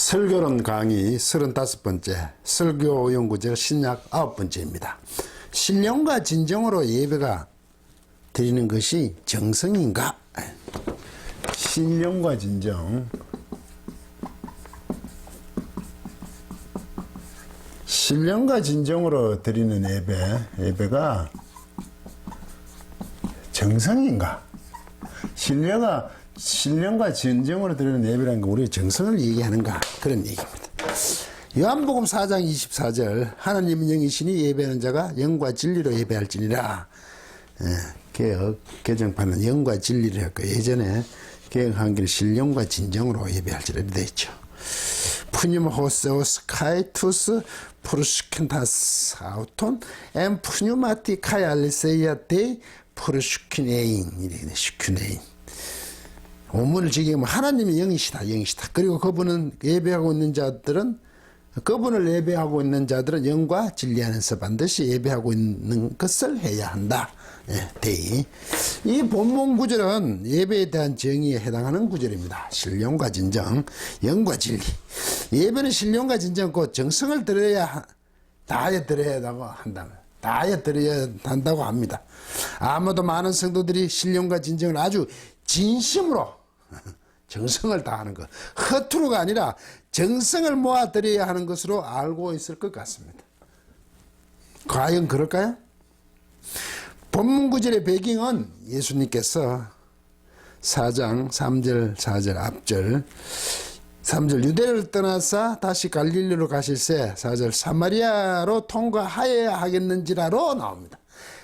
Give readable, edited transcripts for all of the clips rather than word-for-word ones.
설교론 강의 35번째, 설교연구제 신약 9번째입니다. 신령과 진정으로 예배가 드리는 것이 정성인가? 신령과 진정. 신령과 진정으로 드리는 예배가 정성인가? 신령과 진정으로 드리는 예배라는 건 우리의 정성을 얘기하는가? 그런 얘기입니다. 요한복음 4장 24절 하나님은 영이시니 예배하는 자가 영과 진리로 예배할지니라. 개혁 개정판은 영과 진리를 했고 예전에 개혁한기는 신령과 진정으로 예배할지라 되어 있죠. 푸님 호세오스 카이투스 프루스킨타스 아우톤 엠 푸뉴마티 카이알리세이아테 프루스킨에인 이렇게 슈큐네인. 원문을 지키면 하나님이 영이시다. 그리고 그분을 예배하고 있는 자들은 영과 진리 안에서 반드시 예배하고 있는 것을 해야 한다. 대의. 이 본문 구절은 예배에 대한 정의에 해당하는 구절입니다. 신령과 진정, 영과 진리. 예배는 신령과 진정, 곧 정성을 다하여 드려야 한다고 합니다. 아마도 많은 성도들이 신령과 진정을 아주 진심으로 정성을 다하는 것, 허투루가 아니라 정성을 모아드려야 하는 것으로 알고 있을 것 같습니다. 과연 그럴까요? 본문 구절의 배경은 예수님께서 4장 3절 4절 앞절 3절 유대를 떠나서 다시 갈릴리로 가실새 4절 사마리아로 통과하여야 하겠는지라로 나옵니다.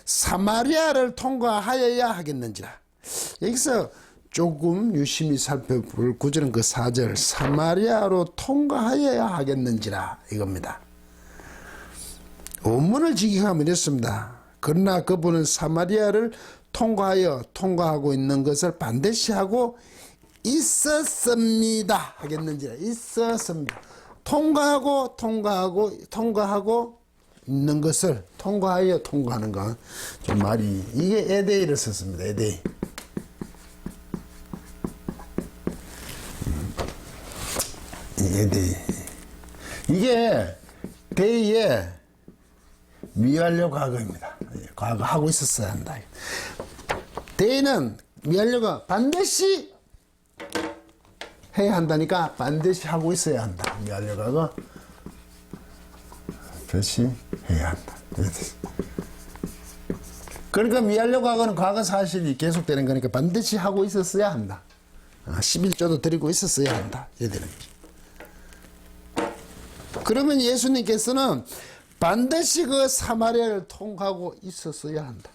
사마리아를 통과하여야 하겠는지라. 여기서 조금 유심히 살펴볼 구절은 그 4절 사마리아로 통과하여야 하겠는지라 이겁니다. 원문을 직역하면 이렇습니다. 그러나 그분은 사마리아를 통과하고 있는 것을 반드시 하고 있었습니다 하겠는지라. 있었습니다. 통과하고 있는 것을 통과하는 건 좀 말이 이게 에데이를 썼습니다. 에데이. 이게 대의의 미완료 과거입니다. 과거 하고 있었어야 한다. 대의는 미완료가 반드시 해야 한다니까 반드시 하고 있어야 한다. 미완료 과거 반드시 해야 한다. 그러니까 미완료 과거는 과거 사실이 계속되는 거니까 반드시 하고 있었어야 한다. 11조도 드리고 있었어야 한다. 얘들은. 그러면 예수님께서는 반드시 그 사마리아를 통과하고 있었어야 한다.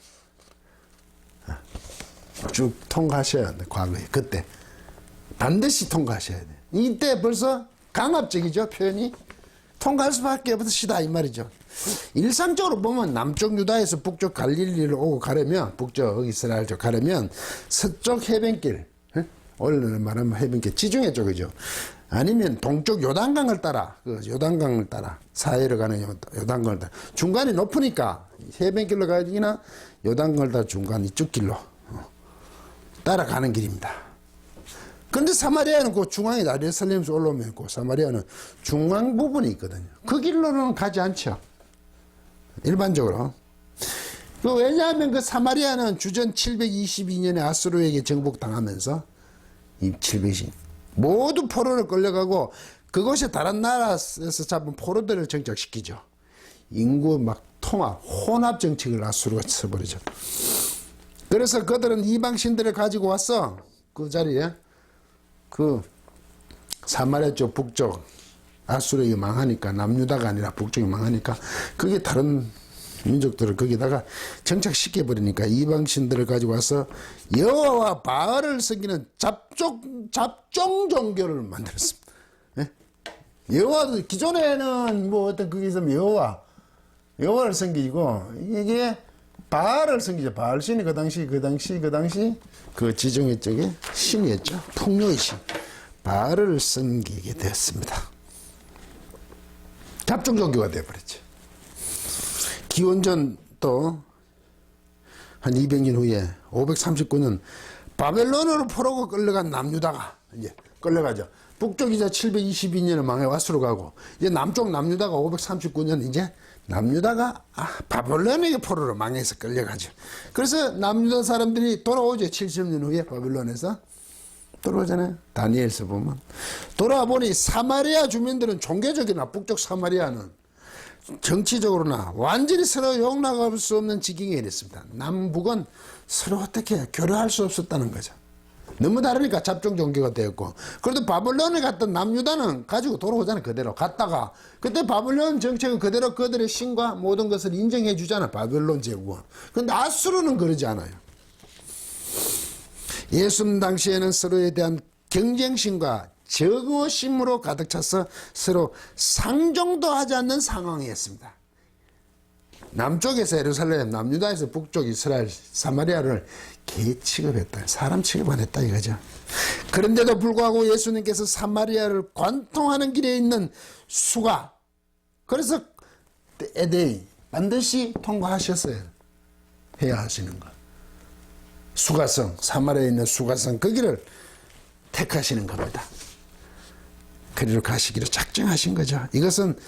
쭉 통과하셔야 한다. 과거에. 그때. 반드시 통과하셔야 돼. 이때 벌써 강압적이죠. 표현이. 통과할 수밖에 없으시다. 이 말이죠. 일상적으로 보면 남쪽 유다에서 북쪽 갈릴리를 오고 가려면 북쪽 이스라엘 쪽 가려면 서쪽 해변길. 오늘 말하면 해변길 지중해 쪽이죠. 아니면 동쪽 요단강을 따라 사해로 가는 요단강을 따라 중간이 높으니까 해변길로 가기나 요단강을 따라 중간 이쪽 길로 따라가는 길입니다. 그런데 사마리아는 그 중앙에 예루살렘에서 올라오면 있고 사마리아는 중앙 부분이 있거든요. 그 길로는 가지 않죠. 일반적으로. 왜냐하면 그 사마리아는 주전 722년에 아수르에게 정복당하면서 이 720 모두 포로를 끌려가고 그것이 다른 나라에서 잡은 포로들을 정착시키죠. 인구 혼합 정책을 아수르가 써버리죠. 그래서 그들은 이방신들을 가지고 와서 그 자리에 그 사마리아 쪽 북쪽 아수르가 망하니까 남유다가 아니라 북쪽이 망하니까 그게 다른 민족들을 거기다가 정착시켜버리니까 이방신들을 가지고 와서 여호와와 바알을 섬기는 잡종 종교를 만들었습니다. 여호와도 기존에는 어떤 그게 있으면 여호와를 섬기고 이게 바알을 섬기죠. 바알신이 그 당시 그 지중해 쪽에 신이었죠. 풍요의 신 바알을 섬기게 되었습니다. 잡종 종교가 되어버렸죠. 기원전 또 한 200년 후에 539년 바벨론으로 포로가 끌려간 남유다가 이제 끌려가죠. 북쪽이 이제 722년에 망해 와수로 가고, 이제 남쪽 남유다가 539년 이제 남유다가 바벨론에게 포로로 망해서 끌려가죠. 그래서 남유다 사람들이 돌아오죠. 70년 후에 바벨론에서 돌아오잖아요. 다니엘서 보면. 돌아와 보니 사마리아 주민들은 종교적이나 북쪽 사마리아는 정치적으로나 완전히 서로 용납할 수 없는 지경에 이랬습니다. 남북은 서로 어떻게 교류할 수 없었다는 거죠. 너무 다르니까 잡종 종교가 되었고, 그래도 바벨론에 갔던 남유다는 가지고 돌아오잖아요. 그대로 갔다가 그때 바벨론 정책은 그대로 그들의 신과 모든 것을 인정해 주잖아. 바벨론 제국은. 근데 아수르는 그러지 않아요. 예수님 당시에는 서로에 대한 경쟁심과 적어심으로 가득 차서 서로 상종도 하지 않는 상황이었습니다. 남쪽에서 예루살렘, 남유다에서 북쪽 이스라엘, 사마리아를 개 취급했다. 사람 취급 안 했다 이거죠. 그런데도 불구하고 예수님께서 사마리아를 관통하는 길에 있는 수가, 그래서 에데이 반드시 통과하셨어요. 해야 하시는 거. 수가성, 사마리아에 있는 수가성, 그 길을 택하시는 겁니다. 그리로 가시기로 작정하신 거죠. 이것은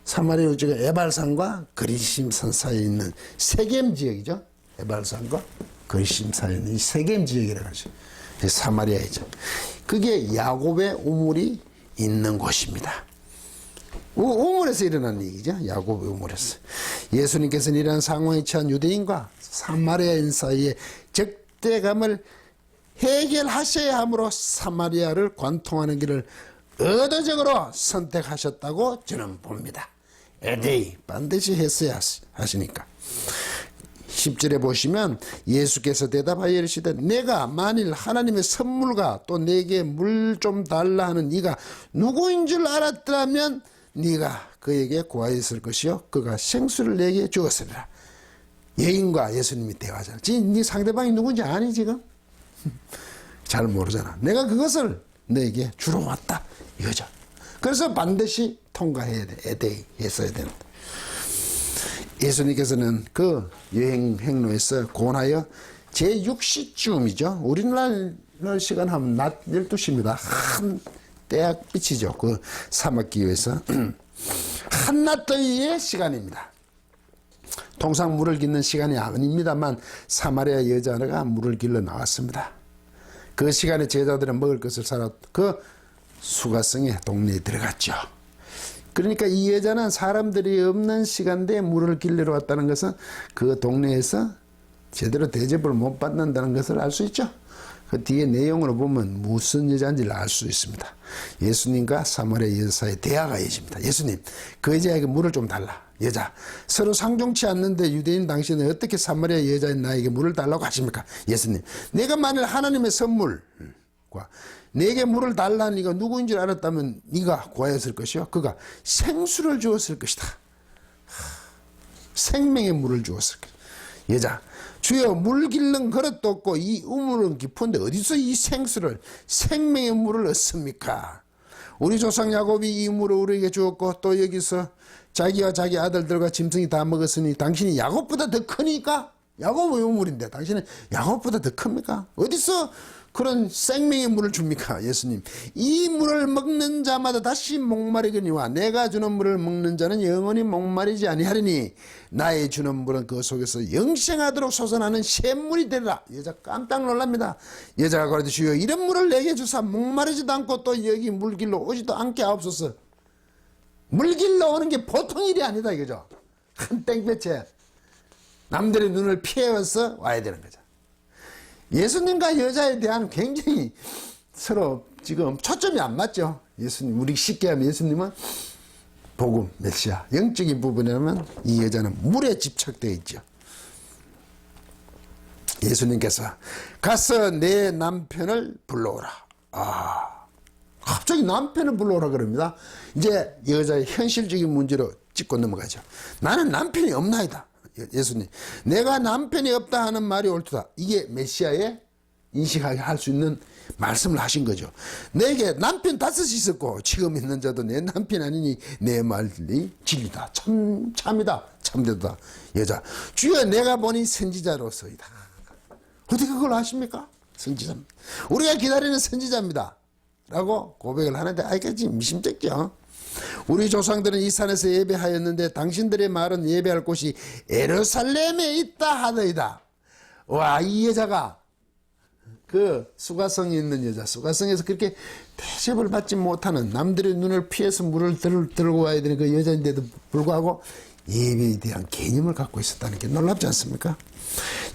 사마리아 우주가 에발산과 그리심산 사이에 있는 세겜 지역이죠. 에발산과 그리심 사이에 있는 이 세겜 지역이라고 하죠. 사마리아이죠. 그게 야곱의 우물이 있는 곳입니다. 우물에서 일어난 얘기죠. 야곱의 우물에서. 예수님께서는 이러한 상황에 처한 유대인과 사마리아인 사이의 적대감을 해결하셔야 하므로 사마리아를 관통하는 길을 의도적으로 선택하셨다고 저는 봅니다. 에데이 반드시 했어야 하시니까. 10절에 보시면 예수께서 대답하여 이르시되 내가 만일 하나님의 선물과 또 내게 물 좀 달라 하는 네가 누구인 줄 알았더라면 네가 그에게 구하였을 것이요 그가 생수를 내게 주었으리라. 여인과 예수님이 대화하잖아. 지금 네 상대방이 누군지 아니 지금? 잘 모르잖아. 내가 그것을 너에게 주러 왔다 이거죠. 그래서 반드시 통과해야 돼. 에데이 했어야 되는데, 예수님께서는 그 여행 행로에서 고나여 제6시쯤이죠. 우리나라 시간 하면 낮 12시입니다. 한 때약빛이죠. 그 사막기후에서 한낮 더위의 시간입니다. 통상 물을 깃는 시간이 아닙니다만 사마리아 여자가 물을 길러 나왔습니다. 그 시간에 제자들은 먹을 것을 사러 그 수가성의 동네에 들어갔죠. 그러니까 이 여자는 사람들이 없는 시간대에 물을 길러러 왔다는 것은 그 동네에서 제대로 대접을 못 받는다는 것을 알 수 있죠. 그 뒤에 내용으로 보면 무슨 여자인지를 알 수 있습니다. 예수님과 사마리아 여자 사이에 대화가 이어집니다. 예수님, 그 여자에게 물을 좀 달라. 여자, 서로 상종치 않는데 유대인 당신은 어떻게 사마리아 여자인 나에게 물을 달라고 하십니까? 예수님, 내가 만일 하나님의 선물과 내게 물을 달라 네가 누구인 줄 알았다면 네가 구하였을 것이요 그가 생수를 주었을 것이다. 생명의 물을 주었을 것이다. 여자, 주여 물 길른 그릇도 없고 이 우물은 깊은데 어디서 이 생수를 생명의 물을 얻습니까? 우리 조상 야곱이 이 물을 우리에게 주었고 또 여기서 자기와 자기 아들들과 짐승이 다 먹었으니 당신이 야곱보다 더 크니까? 야곱의 우물인데 당신은 야곱보다 더 큽니까? 어디서 그런 생명의 물을 줍니까? 예수님, 이 물을 먹는 자마다 다시 목마르거니와 내가 주는 물을 먹는 자는 영원히 목마르지 아니하리니 나의 주는 물은 그 속에서 영생하도록 솟아나는 샘물이 되리라. 여자 깜짝 놀랍니다. 여자가 그러되 주여 이런 물을 내게 주사 목마르지도 않고 또 여기 물길로 오지도 않게 하옵소서. 물길로 오는 게 보통 일이 아니다 이거죠. 한 땡볕에 남들의 눈을 피해서 와야 되는 거죠. 예수님과 여자에 대한 굉장히 서로 지금 초점이 안 맞죠. 예수님, 우리 쉽게 하면 예수님은 복음, 메시아, 영적인 부분이라면 이 여자는 물에 집착되어 있죠. 예수님께서 가서 내 남편을 불러오라. 갑자기 남편을 불러오라 그럽니다. 이제 여자의 현실적인 문제로 짚고 넘어가죠. 나는 남편이 없나이다. 예수님, 내가 남편이 없다 하는 말이 옳도다. 이게 메시아의 인식하게 할 수 있는 말씀을 하신 거죠. 내게 남편 5이 있었고 지금 있는 자도 내 남편 아니니 내 말이 진리다. 참이다. 참되다. 여자, 주여 내가 보니 선지자로서이다. 어떻게 그걸 아십니까? 선지자입니다. 우리가 기다리는 선지자입니다. 라고 고백을 하는데 알겠지? 미심쩍죠. 우리 조상들은 이 산에서 예배하였는데 당신들의 말은 예배할 곳이 예루살렘에 있다 하더이다. 와, 이 여자가 그 수가성이 있는 여자, 수가성에서 그렇게 대접을 받지 못하는, 남들의 눈을 피해서 물을 들고 와야 되는 그 여자인데도 불구하고 예배에 대한 개념을 갖고 있었다는 게 놀랍지 않습니까?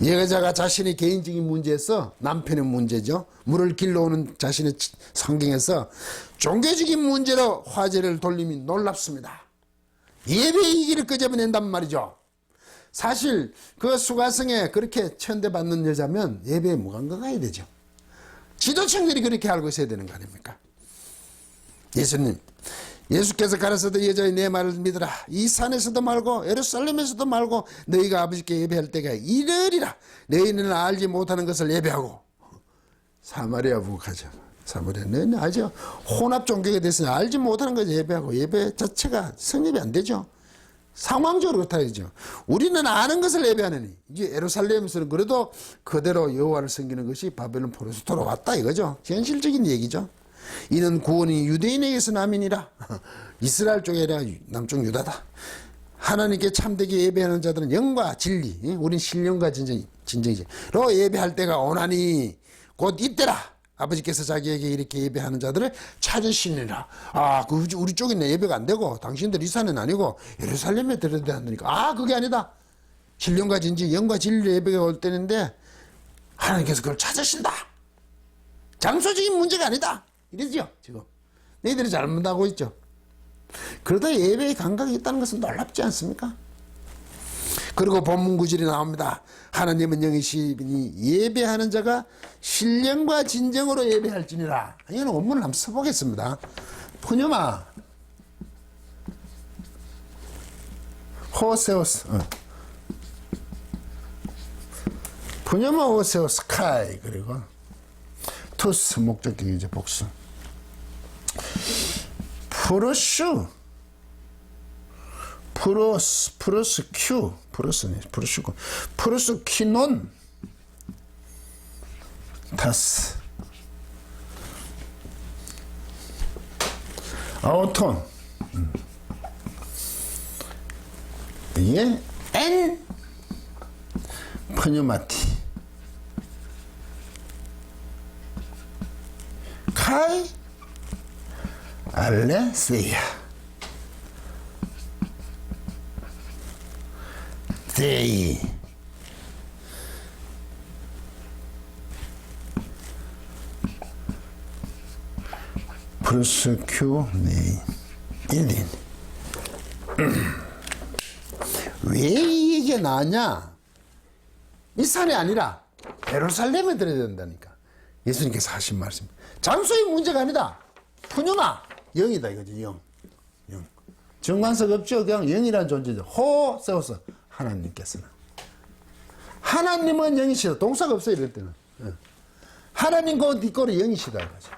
이 여자가 자신의 개인적인 문제에서, 남편의 문제죠, 물을 길러오는 자신의 성경에서 종교적인 문제로 화제를 돌림이 놀랍습니다. 예배의 길을 끄집어낸단 말이죠. 사실 그 수가성에 그렇게 천대받는 여자면 예배에 무관가가야 되죠. 지도층들이 그렇게 알고 있어야 되는 거 아닙니까? 예수께서 가라사대 여자의 내 말을 믿으라. 이 산에서도 말고 예루살렘에서도 말고 너희가 아버지께 예배할 때가 이르리라. 너희는 알지 못하는 것을 예배하고. 사마리아 부족하죠. 사마리아는 아주 혼합 종교에 대해서 알지 못하는 것을 예배하고, 예배 자체가 성립이 안 되죠. 상황적으로 그렇다죠. 우리는 아는 것을 예배하느니, 이제 예루살렘에서는 그래도 그대로 여호와를 섬기는 것이 바벨론 포로에서 돌아왔다 이거죠. 현실적인 얘기죠. 이는 구원이 유대인에게서 남이니라. 이스라엘 쪽이 아니라 남쪽 유다다. 하나님께 참되게 예배하는 자들은 영과 진리, 우린 신령과 진정이지, 로 예배할 때가 오나니 곧 이때라. 아버지께서 자기에게 이렇게 예배하는 자들을 찾으시니라. 아, 우리 쪽에는 예배가 안 되고 당신들 이 산은 아니고 예루살렘에 들어야 한다니까. 아, 그게 아니다. 신령과 진지, 영과 진리 예배가 올 때인데 하나님께서 그걸 찾으신다. 장소적인 문제가 아니다. 이러죠, 지금. 너희들이 잘못하고 있죠. 그러다 예배의 감각이 있다는 것은 놀랍지 않습니까? 그리고 본문 구절이 나옵니다. 하나님은 영이시니 예배하는 자가 신령과 진정으로 예배할지니라. 이거는 원문을 한번 써보겠습니다. 푸뉴마 호세오스, 푸뉴마 호세오스 카이, 그리고 투스 목적격이죠, 복수. 프로슈 프로스 큐, 프로스 키논 타스 아오톤, 이게 엔 푸뉴마티 카이 알레세야 데이 프로스큐 네이 일린. 왜 이게 나냐? 이 산이 아니라 예루살렘에 들어야 된다니까. 예수님께서 하신 말씀. 장소의 문제가 아니다. 푸뉴마 영이다 이거지. 영. 정관석 없죠. 그냥 영이라는 존재죠. 호세오스 하나님께서는. 하나님은 영이시다. 동사가 없어요 이럴 때는. 하나님 그 뒷골이 영이시다 이거죠.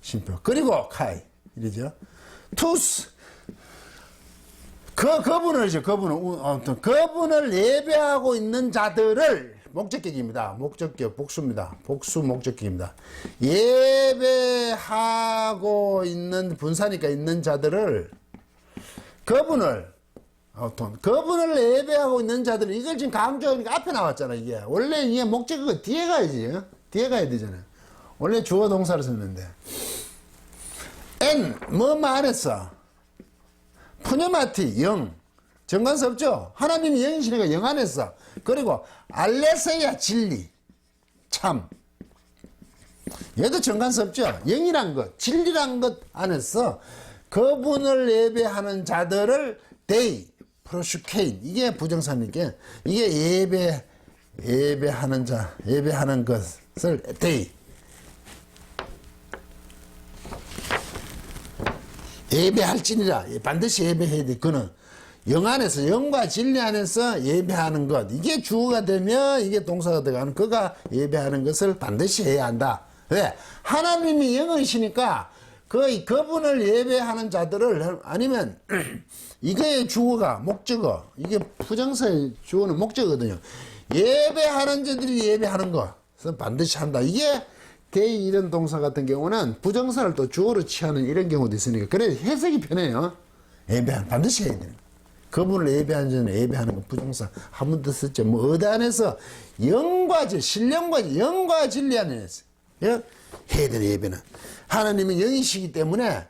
심표. 그리고 카이 이러죠. 투스 그분을 예배하고 있는 자들을, 목적격입니다. 목적격 복수입니다. 복수 목적격입니다. 예배하고 있는 분사니까 있는 자들을, 그분을 예배하고 있는 자들을, 이걸 지금 강조하니까 앞에 나왔잖아. 이게 원래 이게 목적격은 뒤에 가야지. 뒤에 가야 되잖아요. 원래 주어 동사를 썼는데 뭐만 안 했어. 푸뉴마티 영, 정관사 없죠. 하나님이 영이시니까 영 안에서. 그리고 알레세야 진리, 참, 얘도 정관사 없죠. 영이란 것, 진리란 것 안에서 그분을 예배하는 자들을 데이 프로슈케인, 이게 부정사니까 이게 예배하는 자, 예배하는 것을 데이, 예배할지니라. 반드시 예배해야 돼. 그는 영 안에서, 영과 진리 안에서 예배하는 것, 이게 주어가 되면 이게 동사가 들어가는, 그가 예배하는 것을 반드시 해야 한다. 왜? 하나님이 영이시니까 그분을 예배하는 자들을, 아니면 이거의 주어가 목적어, 이게 부정사의 주어는 목적어거든요. 예배하는 자들이 예배하는 것은 반드시 한다. 이게 데이 이런 동사 같은 경우는 부정사를 또 주어로 취하는 이런 경우도 있으니까 그래 해석이 편해요. 예배하는 반드시 해야 되는. 그분을 예배하는 전에 예배하는 건 부정사 한 번 더 썼죠. 뭐 어단에서 영과 질, 신령과 영과 진리 안에서 해야 되는 예배는 하나님은 영이시기 때문에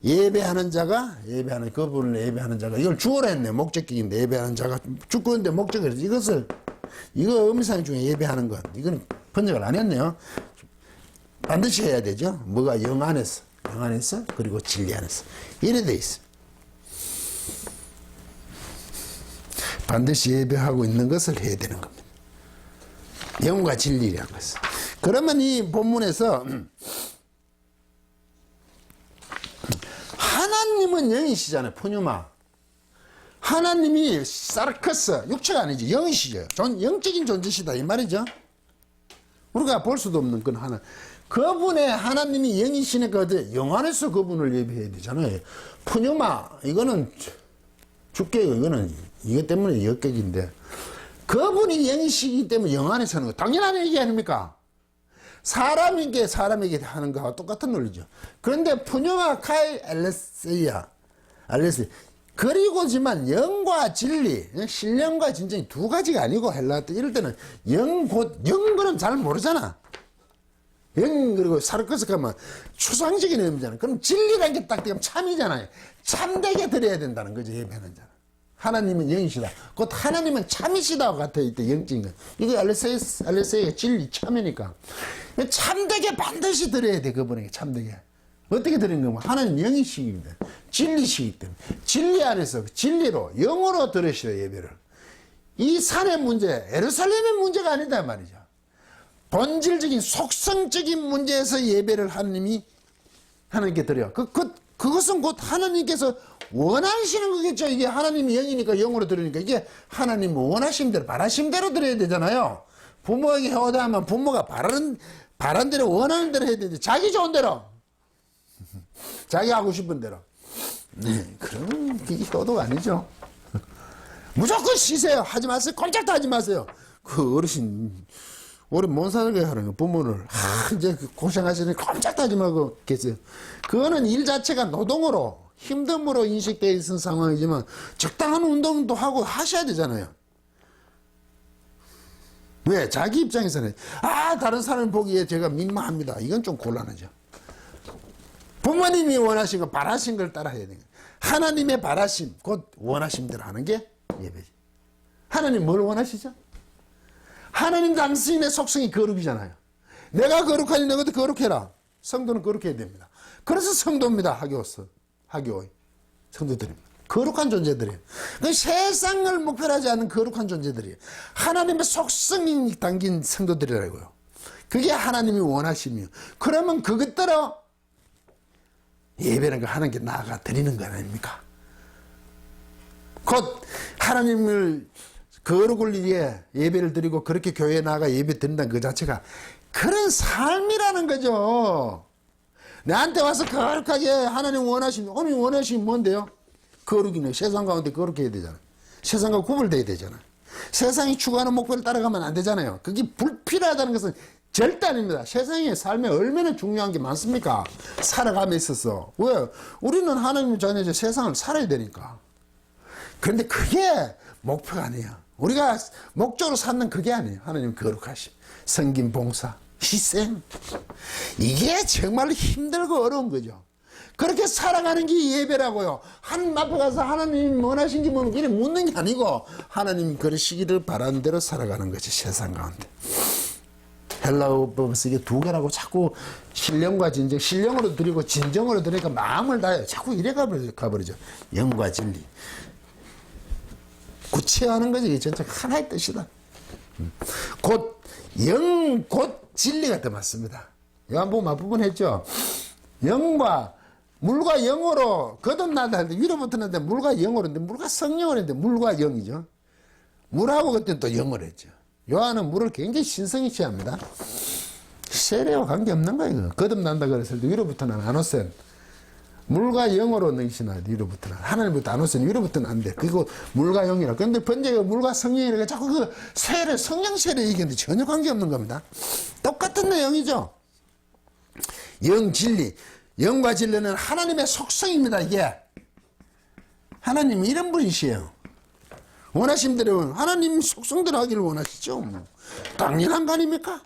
예배하는 자가 예배하는 그분을 예배하는 자가 이걸 주어로 했네. 목적격인데 예배하는 자가 주권인데 목적을 이것을 이거 의미상 중에 예배하는 것 이거는 번역을 안 했네요. 반드시 해야 되죠. 뭐가 영 안에서 그리고 진리 안에서 이래 돼 있어. 반드시 예배하고 있는 것을 해야 되는 겁니다. 영과 진리라는 것은. 그러면 이 본문에서 하나님은 영이시잖아요. 푸뉴마. 하나님이 사르커스 육체가 아니지 영이시죠. 영적인 존재시다 이 말이죠. 우리가 볼 수도 없는 건 하나. 그분의 하나님이 영이시니까 영 안에서 그분을 예배해야 되잖아요. 푸뉴마 이거는 주께요. 이거는 이것 때문에 역격인데 그분이 영이시기 때문에 영 안에서 하는 거 당연한 얘기 아닙니까? 사람에게 하는 거와 똑같은 논리죠. 그런데 푸뉴마 카이 알레세이아 그리고지만 영과 진리, 신령과 진정이 두 가지가 아니고 헬라 때 이럴 때는 영거는 잘 모르잖아. 영 그리고 사르커스 가면 추상적인 의미잖아. 그럼 진리라는 게 딱 되면 참이잖아요. 참되게 드려야 된다는 거죠. 예배하는 자는. 하나님은 영이시다. 곧 하나님은 참이시다고 같아 이때 영적인 거. 이게 알레세이가 진리 참이니까 참되게 반드시 드려야 돼. 그분에게 참되게. 어떻게 드리는 거면 하나님 영이시기 때문에 진리시기 때문에 진리 안에서 진리로 영으로 드리시다 예배를. 이 산의 문제 예루살렘의 문제가 아니다 말이죠. 본질적인 속성적인 문제에서 예배를 하나님께 드려. 그것은 곧 하나님께서 원하시는 거겠죠. 이게 하나님이 영이니까 영으로 드리니까 이게 하나님 원하신 대로 바라신 대로 드려야 되잖아요. 부모에게 효도하면 하면 부모가 바라는 대로 원하는 대로 해야 되는데 자기 좋은 대로 자기 하고 싶은 대로. 네, 그러면 그게 효도가 아니죠. 무조건 쉬세요. 하지 마세요. 꼼짝도 하지 마세요. 그 어르신 오래 못 살게 하는 거 부모를 이제 고생하시니 꼼짝도 하지 말고 계세요. 그거는 일 자체가 노동으로 힘듦으로 인식되어 있는 상황이지만 적당한 운동도 하고 하셔야 되잖아요. 왜? 자기 입장에서는 다른 사람을 보기에 제가 민망합니다. 이건 좀 곤란하죠. 부모님이 원하신 거 바라신 걸 따라 해야 돼요. 하나님의 바라심 곧 원하심대로 하는 게 예배지. 하나님 뭘 원하시죠? 하나님 당신의 속성이 거룩이잖아요. 내가 거룩하니 너희도 거룩해라. 성도는 거룩해야 됩니다. 그래서 성도입니다. 하교의 성도들입니다. 거룩한 존재들이에요. 그 세상을 목표로 하지 않는 거룩한 존재들이에요. 하나님의 속성이 담긴 성도들이라고요. 그게 하나님이 원하시며 그러면 그것대로 예배는 거 하는 게 나아가 드리는 거 아닙니까? 곧 하나님을 거룩을 위해 예배를 드리고 그렇게 교회에 나가 예배 드린다는 그 자체가 그런 삶이라는 거죠. 나한테 와서 거룩하게 하나님 원하시면 뭔데요? 거룩이네. 세상 가운데 거룩해야 되잖아. 세상과 구별돼야 되잖아. 세상이 추구하는 목표를 따라가면 안 되잖아요. 그게 불필요하다는 것은 절대 아닙니다. 세상의 삶에 얼마나 중요한 게 많습니까? 살아감에 있어서. 왜? 우리는 하나님의 자녀죠. 세상을 살아야 되니까. 그런데 그게 목표가 아니에요. 우리가 목적으로 삼는 그게 아니에요. 하나님 거룩하심, 성김 봉사, 희생. 이게 정말 힘들고 어려운 거죠. 그렇게 살아가는 게 예배라고요. 하나님 앞에 가서 하나님 원하신 게 뭐면 이래 묻는 게 아니고 하나님 그러시기를 바라는 대로 살아가는 거지 세상 가운데. 헬라어법에서 이게 두 개라고 자꾸 신령과 진정, 신령으로 드리고 진정으로 드리니까 마음을 다해. 자꾸 이래 가버리죠. 영과 진리. 구체화하는 거지. 이게 전체 하나의 뜻이다. 곧 영, 곧 진리가 더 맞습니다. 요한복음 앞부분 했죠. 영과 물과 영으로 거듭나다 할 때 위로부터 나는데 물과 영으로 했는데 물과 성령으로 했는데 물과 영이죠. 물하고 그때 또 영을 했죠. 요한은 물을 굉장히 신성히 취합니다. 세례와 관계없는 거예요. 거듭난다 그랬을 때 위로부터 난 아노센. 물과 영으로 능신하 위로부터는 하나님부터 아노센 위로부터는 안 돼. 그리고 물과 영이라. 그런데 번제가 물과 성령이라 자꾸 그 세례 성령 세례 얘기하는데 전혀 관계없는 겁니다. 똑같은 내용이죠. 영 진리. 영과 진리는 하나님의 속성입니다. 이게 하나님이 이런 분이시에요. 원하신 대로 하나님 속성대로 하기를 원하시죠. 뭐. 당연한 거 아닙니까?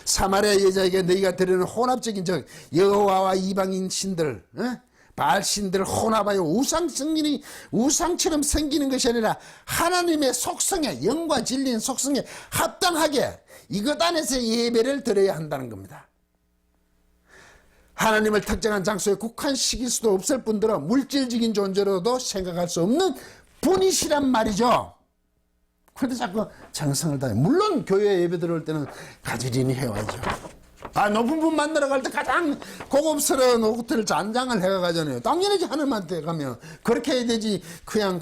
사마리아 여자에게 너희가 드리는 혼합적인 적 여호와와 이방인 신들, 바알 신들을 혼합하여 우상처럼 생기는 것이 아니라 하나님의 속성에, 영과 진리인 속성에 합당하게 이것 안에서 예배를 드려야 한다는 겁니다. 하나님을 특정한 장소에 국한시킬 수도 없을 뿐더러 물질적인 존재로도 생각할 수 없는 분이시란 말이죠. 그런데 자꾸 정성을 다해. 물론 교회 예배 들어올 때는 가지런히 해와야죠. 높은 분 만나러 갈 때 가장 고급스러운 호텔 잔장을 해가잖아요. 당연히 하나님한테 가면 그렇게 해야 되지. 그냥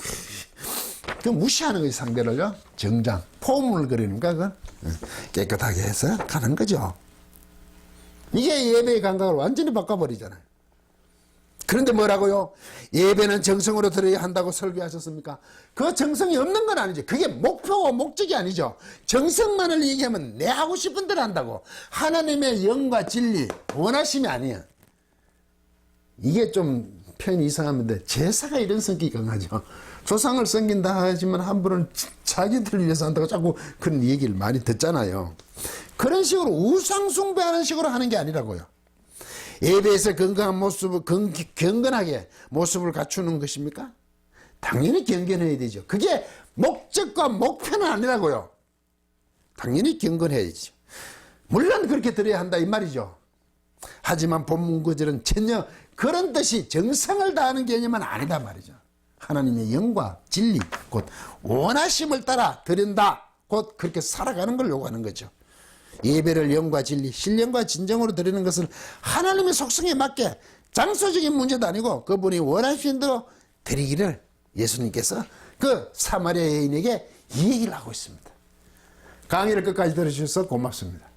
무시하는 거지, 상대를요. 정장, 폼을 그리니까 그건 깨끗하게 해서 가는 거죠. 이게 예배의 감각을 완전히 바꿔버리잖아요. 그런데 뭐라고요? 예배는 정성으로 드려야 한다고 설교하셨습니까? 그 정성이 없는 건 아니죠. 그게 목표와 목적이 아니죠. 정성만을 얘기하면 내 하고 싶은 대로 한다고. 하나님의 영과 진리, 원하심이 아니야. 이게 좀 표현이 이상한데 제사가 이런 성격이 강하죠. 조상을 섬긴다 하지만 한 분은 자기들을 위해서 한다고 자꾸 그런 얘기를 많이 듣잖아요. 그런 식으로 우상 숭배하는 식으로 하는 게 아니라고요. 예배에서 건강한 모습을, 경건하게 모습을 갖추는 것입니까? 당연히 경건해야 되죠. 그게 목적과 목표는 아니라고요. 당연히 경건해야죠. 물론 그렇게 드려야 한다 이 말이죠. 하지만 본문 구절은 전혀 그런 뜻이 정성을 다하는 개념은 아니다 말이죠. 하나님의 영과 진리, 곧 원하심을 따라 드린다. 곧 그렇게 살아가는 걸 요구하는 거죠. 예배를 영과 진리, 신령과 진정으로 드리는 것은 하나님의 속성에 맞게 장소적인 문제도 아니고 그분이 원하시는 대로 드리기를 예수님께서 그 사마리아 여인에게 이 얘기를 하고 있습니다. 강의를 끝까지 들어주셔서 고맙습니다.